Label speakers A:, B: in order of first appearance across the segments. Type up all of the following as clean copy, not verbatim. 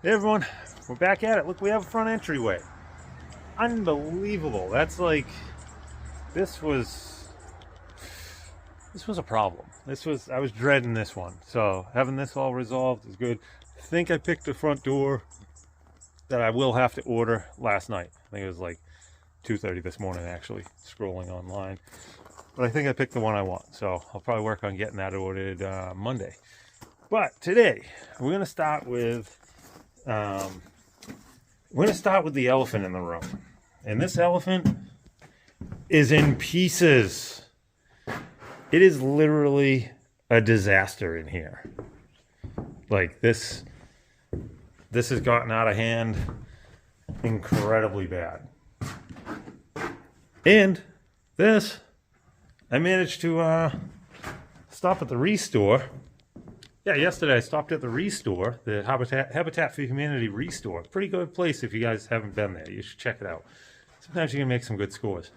A: Hey everyone, we're back at it. Look, we have a front entryway. Unbelievable. That's like this was this was a problem. I was dreading this one. So having this all resolved is good. I think I picked the front door that I will have to order last night. I think it was like 2:30 this morning actually, scrolling online. But I think I picked the one I want. So I'll probably work on getting that ordered Monday. But today we're gonna start with um, the elephant in the room. And this elephant is in pieces. It is literally a disaster in here. Like this has gotten out of hand incredibly bad. And this, I managed to stop at the Restore. Yeah, yesterday I stopped at the Restore, the Habitat for Humanity Restore. Pretty good place if you guys haven't been there. You should check it out. Sometimes you can make some good scores.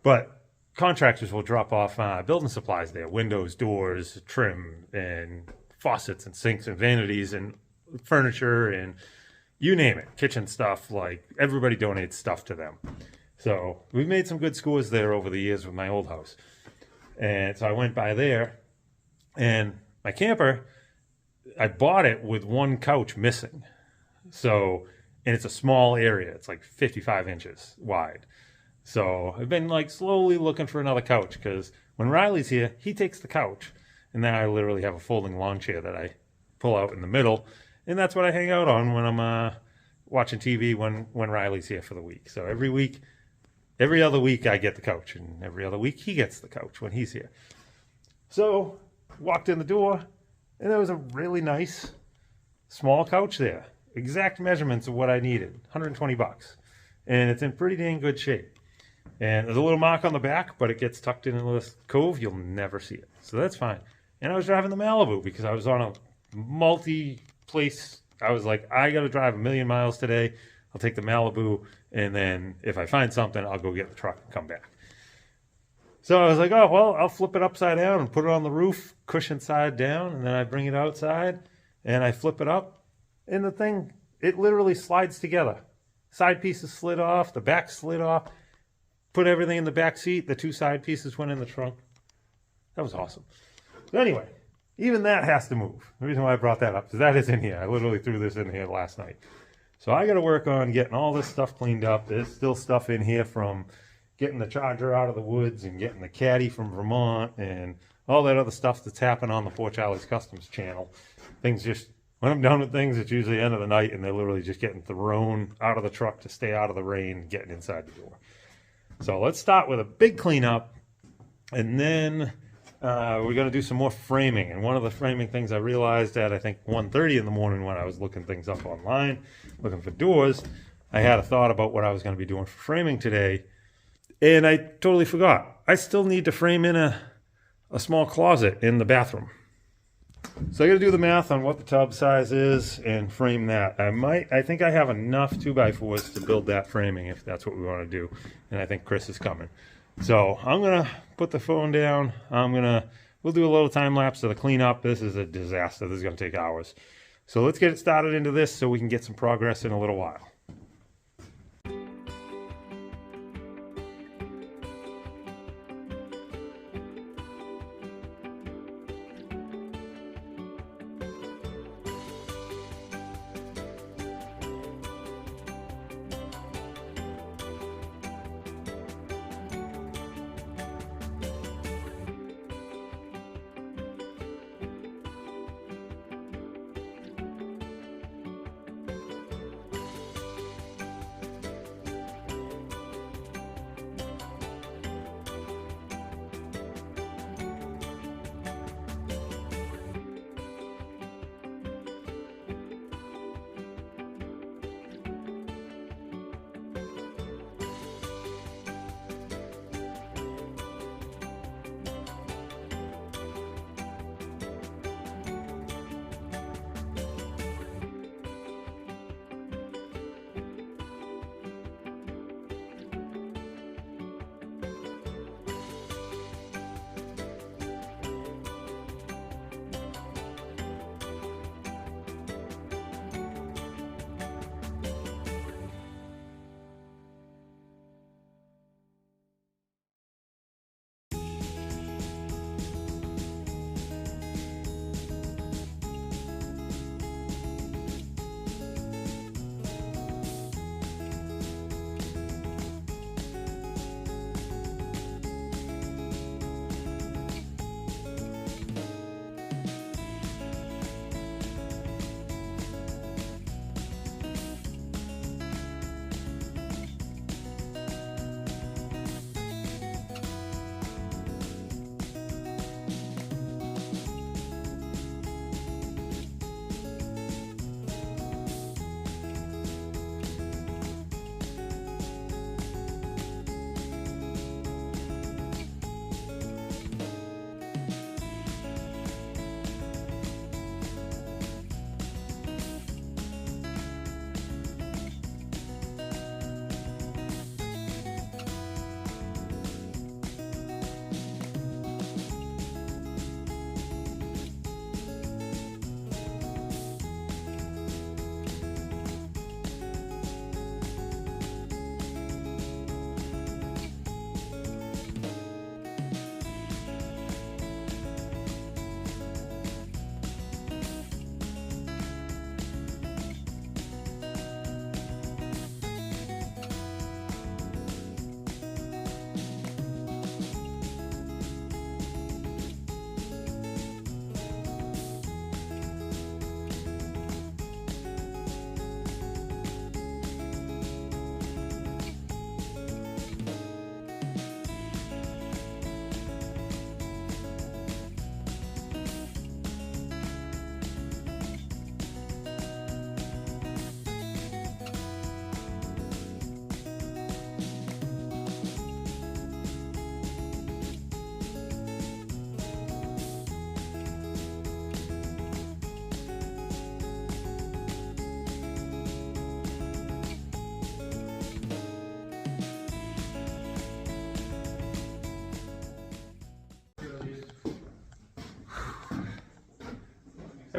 A: But contractors will drop off building supplies there. Windows, doors, trim, and faucets and sinks and vanities and furniture and you name it. Kitchen stuff. Like, everybody donates stuff to them. So we've made some good scores there over the years with my old house. And so I went by there, and my camper, I bought it with one couch missing. So, and it's a small area. It's like 55 inches wide. So I've been like slowly looking for another couch because when Riley's here, he takes the couch. And then I literally have a folding lawn chair that I pull out in the middle. And that's what I hang out on when I'm watching TV when Riley's here for the week. So every other week I get the couch. And every other week he gets the couch when he's here. So walked in the door, and there was a really nice small couch there. Exact measurements of what I needed, 120 bucks. And it's in pretty dang good shape. And there's a little mark on the back, but it gets tucked in this cove. You'll never see it. So that's fine. And I was driving the Malibu because I was on a multi-place. I was like, I got to drive 1,000,000 miles today. I'll take the Malibu, and then if I find something, I'll go get the truck and come back. So I was like, oh, well, I'll flip it upside down and put it on the roof, cushion side down, and then I bring it outside, and I flip it up, and the thing, it literally slides together. Side pieces slid off, the back slid off, put everything in the back seat, the two side pieces went in the trunk. That was awesome. So anyway, even that has to move. The reason why I brought that up is that is in here. I literally threw this in here last night. So I got to work on getting all this stuff cleaned up. There's still stuff in here from getting the Charger out of the woods and getting the Caddy from Vermont and all that other stuff that's happened on the Poor Charlie's Customs channel. Things just, when I'm done with things, it's usually the end of the night and they're literally just getting thrown out of the truck to stay out of the rain and getting inside the door. So let's start with a big cleanup, and then we're going to do some more framing. And one of the framing things I realized at, I think, 1:30 in the morning when I was looking things up online, looking for doors, I had a thought about what I was going to be doing for framing today. And I totally forgot. I still need to frame in a small closet in the bathroom. So I got to do the math on what the tub size is and frame that. I think I have enough 2x4s to build that framing if that's what we want to do. And I think Chris is coming. So I'm going to put the phone down. We'll do a little time lapse of the cleanup. This is a disaster. This is going to take hours. So let's get it started into this so we can get some progress in a little while.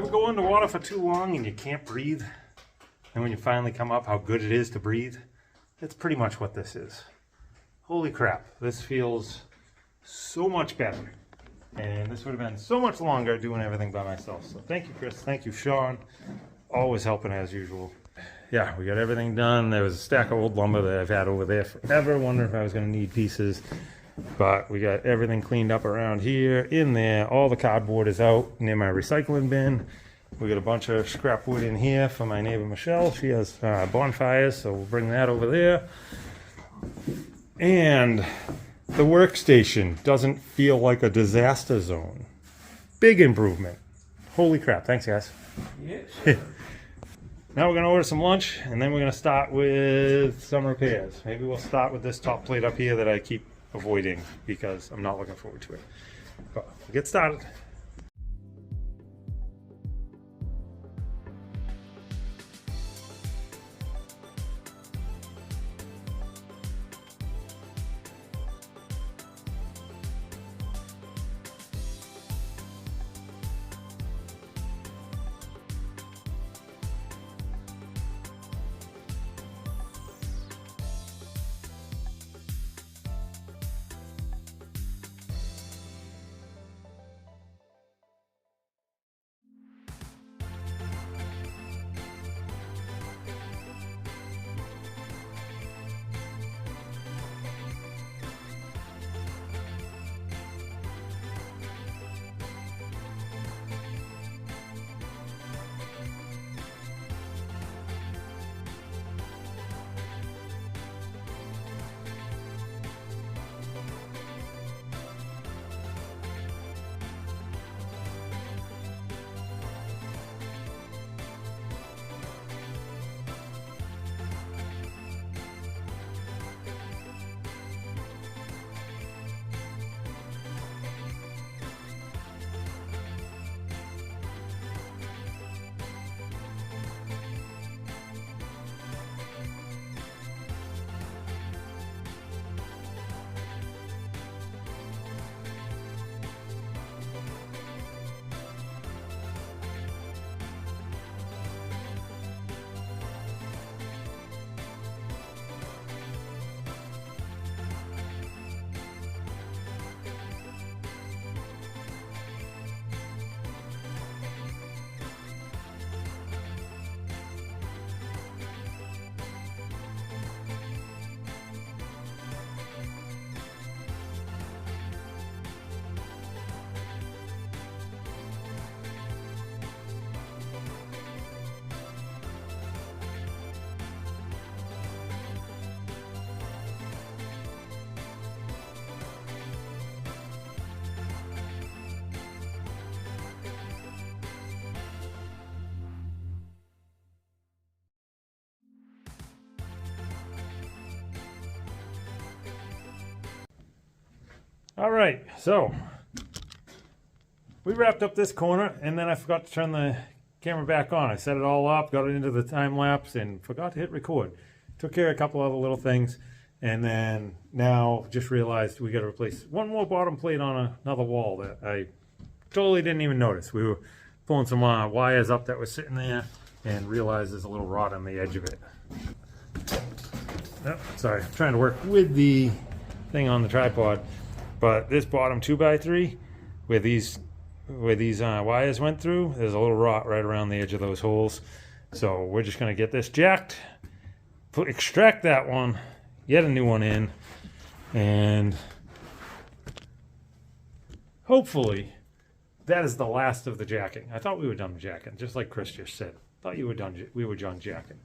A: Ever go underwater for too long and you can't breathe? And when you finally come up, how good it is to breathe? That's pretty much what this is. Holy crap, this feels so much better. And this would have been so much longer doing everything by myself. So thank you, Chris. Thank you, Sean. Always helping as usual. Yeah, we got everything done. There was a stack of old lumber that I've had over there forever. Wondering if I was going to need pieces. But we got everything cleaned up around here, in there. All the cardboard is out near my recycling bin. We got a bunch of scrap wood in here for my neighbor Michelle. She has bonfires, so we'll bring that over there. And the workstation doesn't feel like a disaster zone. Big improvement. Holy crap. Thanks, guys.
B: Yeah.
A: Now we're going to order some lunch, and then we're going to start with some repairs. Maybe we'll start with this top plate up here that I keep avoiding because I'm not looking forward to it. But we'll get started. All right, so we wrapped up this corner, and then I forgot to turn the camera back on. I set it all up, got it into the time lapse, and forgot to hit record. Took care of a couple other little things, and then now just realized we got to replace one more bottom plate on another wall that I totally didn't even notice. We were pulling some wires up that was sitting there and realized there's a little rod on the edge of it. Oh, sorry, I'm trying to work with the thing on the tripod. But this bottom 2x3, where these wires went through, there's a little rot right around the edge of those holes. So we're just going to get this jacked, extract that one, get a new one in, and hopefully that is the last of the jacking. I thought we were done with jacking, just like Chris just said. Thought we were done jacking.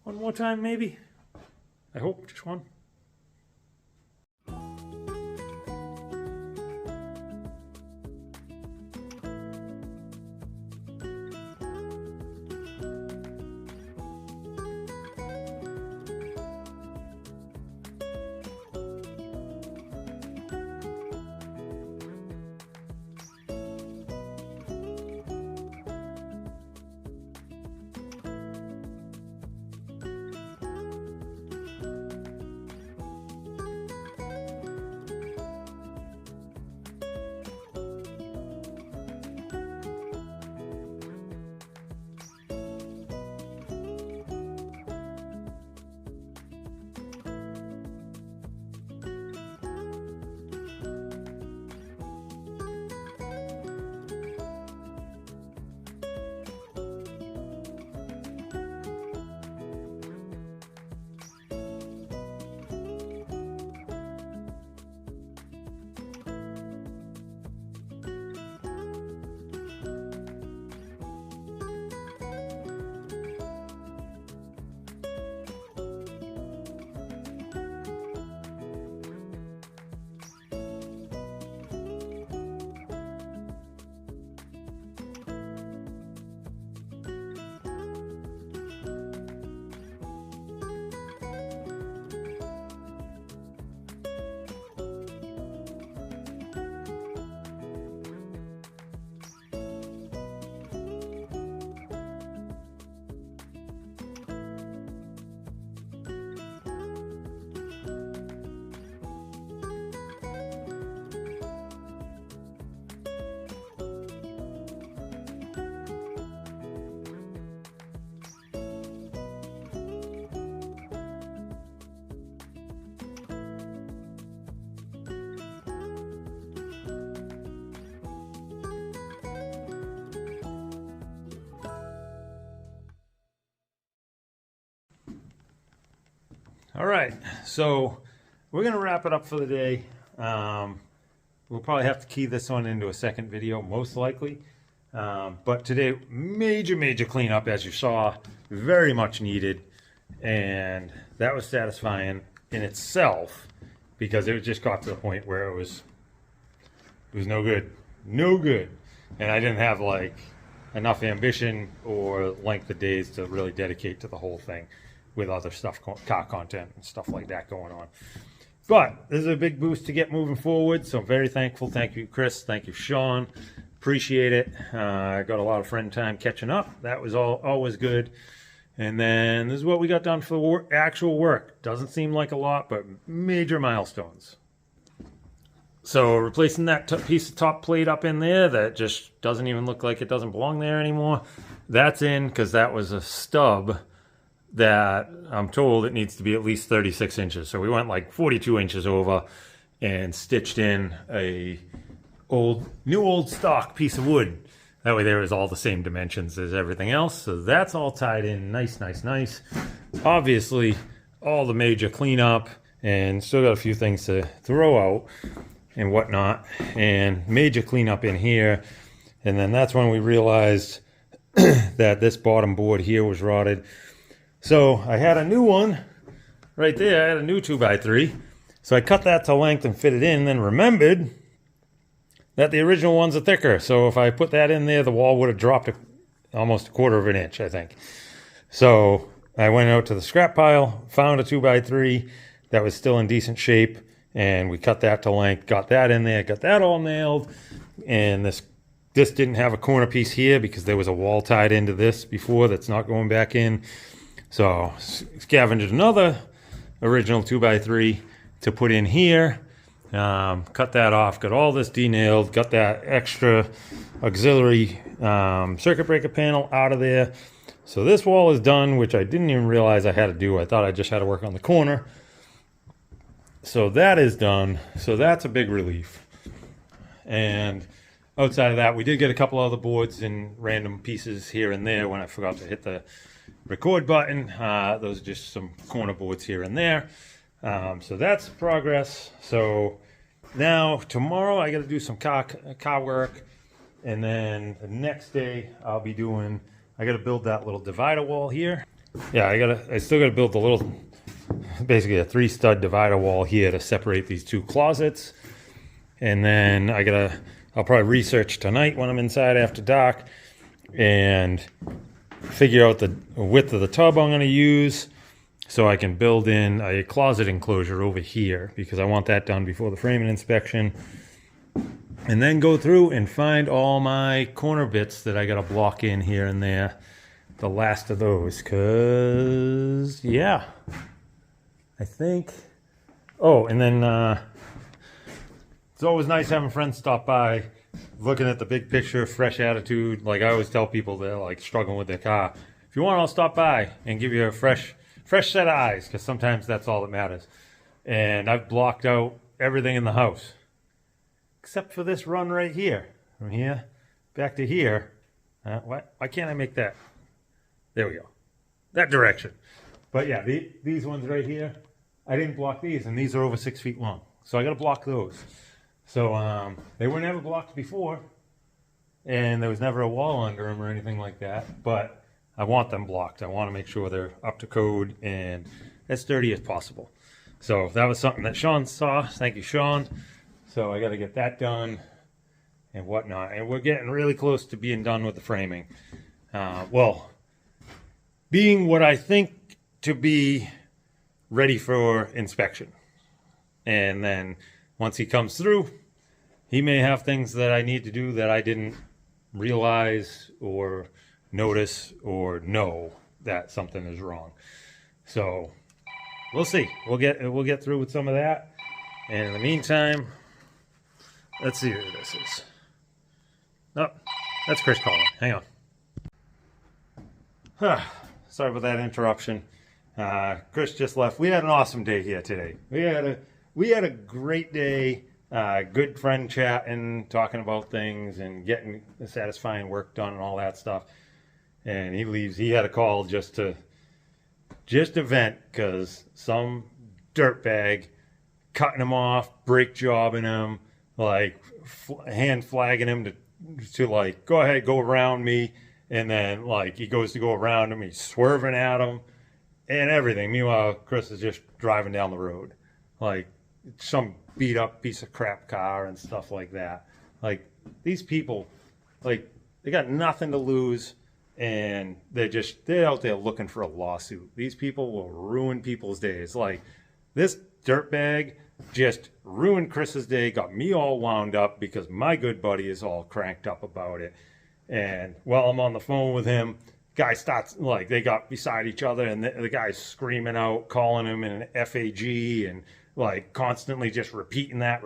A: One more time, maybe? I hope, just one. All right, so we're gonna wrap it up for the day. We'll probably have to key this one into a second video, most likely. But today, major cleanup, as you saw, very much needed, and that was satisfying in itself because it just got to the point where it was no good, and I didn't have like enough ambition or length of days to really dedicate to the whole thing with other stuff, car content and stuff like that going on. But this is a big boost to get moving forward, so I'm very thankful. Thank you, Chris. Thank you, Sean. Appreciate it. I got a lot of friend time catching up. That was always good. And then this is what we got done for the actual work. Doesn't seem like a lot, but major milestones. So replacing that piece of top plate up in there that just doesn't even look like it doesn't belong there anymore. That's in because that was a stub that I'm told it needs to be at least 36 inches. So we went like 42 inches over and stitched in a new old stock piece of wood. That way there is all the same dimensions as everything else. So that's all tied in nice. Obviously, all the major cleanup and still got a few things to throw out and whatnot, and major cleanup in here. And then that's when we realized that this bottom board here was rotted. So I had a new one right there. I had a new 2x3. So I cut that to length and fit it in, and then remembered that the original ones are thicker. So if I put that in there, the wall would have dropped almost a quarter of an inch, I think. So I went out to the scrap pile, found a 2x3 that was still in decent shape, and we cut that to length, got that in there, got that all nailed. And this didn't have a corner piece here because there was a wall tied into this before that's not going back in. So scavenged another original 2x3 to put in here, cut that off, got all this denailed, got that extra auxiliary circuit breaker panel out of there. So this wall is done, which I didn't even realize I had to do. I thought I just had to work on the corner. So that is done. So that's a big relief. And outside of that, we did get a couple other boards and random pieces here and there when I forgot to hit the record button. Those are just some corner boards here and there. So that's progress. So now tomorrow I got to do some car work, and then the next day I got to build that little divider wall here. Yeah, I still got to build the little, basically a 3-stud divider wall here to separate these two closets. And then I'll probably research tonight when I'm inside after dark and figure out the width of the tub I'm going to use so I can build in a closet enclosure over here, because I want that done before the framing inspection. And then go through and find all my corner bits that I got to block in here and there, the last of those, because yeah, I think, oh, and then it's always nice having friends stop by, looking at the big picture, fresh attitude. Like I always tell people that are like struggling with their car, if you want, I'll stop by and give you a fresh set of eyes, because sometimes that's all that matters. And I've blocked out everything in the house except for this run right here, from here back to here. Why can't I make that? There we go, that direction. But yeah, these ones right here, I didn't block these, and these are over 6 feet long, so I got to block those. So they were never blocked before, and there was never a wall under them or anything like that, but I want them blocked. I want to make sure they're up to code and as sturdy as possible. So that was something that Sean saw. Thank you, Sean. So I got to get that done and whatnot. And we're getting really close to being done with the framing. Well, being what I think to be ready for inspection. And then once he comes through, he may have things that I need to do that I didn't realize or notice or know that something is wrong. So we'll see. We'll get through with some of that. And in the meantime, let's see who this is. Oh, that's Chris calling. Hang on. Sorry about that interruption. Chris just left. We had an awesome day here today. We had a great day. Good friend chatting, talking about things and getting satisfying work done and all that stuff. And he leaves. He had a call just to vent, because some dirtbag, cutting him off, brake jobbing him, like hand flagging him to like, go ahead, go around me. And then like he goes to go around him, he's swerving at him and everything. Meanwhile, Chris is just driving down the road like some beat up piece of crap car and stuff like that. Like these people, like they got nothing to lose and they're out there looking for a lawsuit. These people will ruin people's days. Like this dirtbag just ruined Chris's day, got me all wound up because my good buddy is all cranked up about it. And while I'm on the phone with him, guy starts, like, they got beside each other and the guy's screaming out, calling him in an FAG and like constantly just repeating that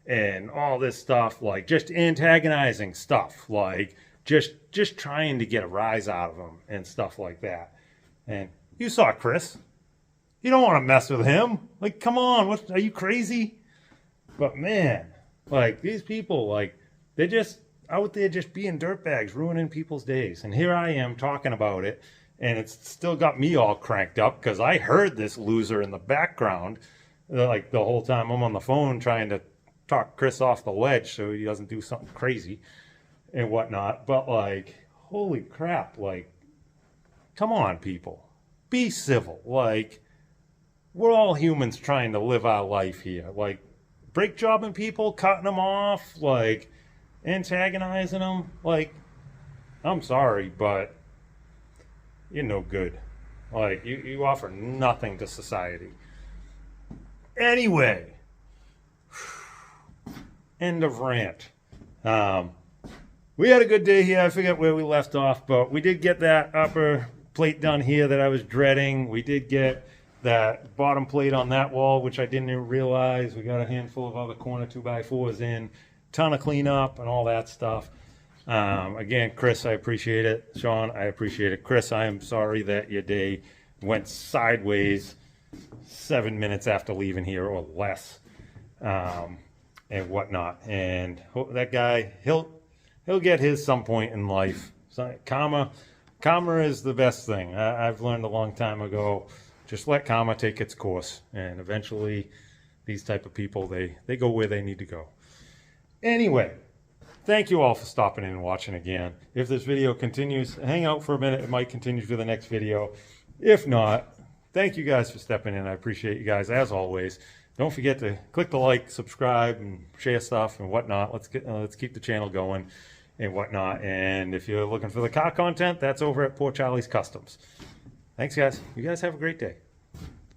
A: and all this stuff, like just antagonizing stuff, like just trying to get a rise out of him and stuff like that. And you saw Chris. You don't want to mess with him. Like, come on, what, are you crazy? But man, like these people, like they're just out there just being dirtbags, ruining people's days. And here I am talking about it, and it's still got me all cranked up because I heard this loser in the background, like the whole time I'm on the phone trying to talk Chris off the ledge so he doesn't do something crazy and whatnot. But like, holy crap, like, come on, people. Be civil. Like, we're all humans trying to live our life here. Like, brake jobbing people, cutting them off, like, antagonizing them. Like, I'm sorry, but you're no good. Like, you offer nothing to society. Anyway, end of rant. We had a good day here. I forget where we left off, but we did get that upper plate done here that I was dreading. We did get that bottom plate on that wall, which I didn't even realize. We got a handful of other corner 2x4s in, ton of cleanup and all that stuff. Again, Chris, I appreciate it. Sean, I appreciate it. Chris, I am sorry that your day went sideways 7 minutes after leaving here or less, and whatnot. And that guy, he'll get his some point in life. So, karma is the best thing. I've learned a long time ago. Just let karma take its course, and eventually these type of people, they go where they need to go. Anyway, thank you all for stopping in and watching again. If this video continues, hang out for a minute. It might continue to the next video. If not, thank you guys for stepping in. I appreciate you guys as always. Don't forget to click the like, subscribe, and share stuff and whatnot. Let's keep the channel going and whatnot. And if you're looking for the car content, that's over at Poor Charlie's Customs. Thanks, guys. You guys have a great day.